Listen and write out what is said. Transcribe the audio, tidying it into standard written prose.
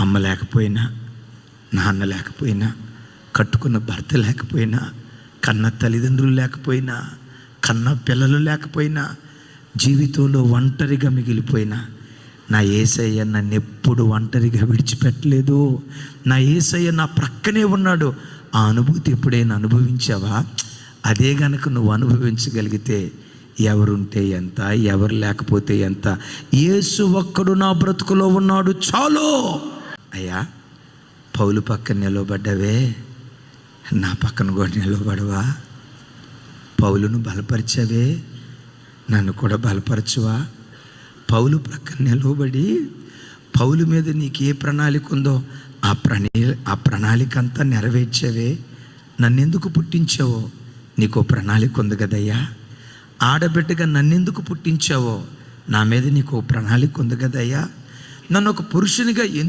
అమ్మ లేకపోయినా, నాన్న లేకపోయినా, కట్టుకున్న భర్త లేకపోయినా, కన్న తల్లిదండ్రులు లేకపోయినా, కన్న పిల్లలు లేకపోయినా, జీవితంలో ఒంటరిగా మిగిలిపోయినా, నా యేసయ్య నన్ను ఎప్పుడు ఒంటరిగా విడిచిపెట్టలేదు. నా యేసయ్య నా ప్రక్కనే ఉన్నాడు. ఆ అనుభూతి ఎప్పుడైనా అనుభవించావా? అదే గనుక నువ్వు అనుభవించగలిగితే ఎవరుంటే ఎంత, ఎవరు లేకపోతే ఎంత, యేసు ఒక్కడు నా బ్రతుకులో ఉన్నాడు చాలు. అయ్యా, పౌలు పక్కన నిలబడ్డవే, నా పక్కన కూడా నిలబడవా? పౌలును బలపరిచవే, నన్ను కూడా బలపరచువా? పౌలు ప్రక్కన నిలబడి పౌలు మీద నీకు ఏ ప్రణాళిక ఉందో ఆ ప్రణాళిక అంతా నెరవేర్చవే. నన్నెందుకు పుట్టించావో నీకు ప్రణాళిక ఉంది కదయ్యా. ఆడబిడ్డగా నన్నెందుకు పుట్టించావో నా మీద నీకు ప్రణాళిక ఉంది కదయ్యా. నన్ను ఒక పురుషునిగా ఎందుకు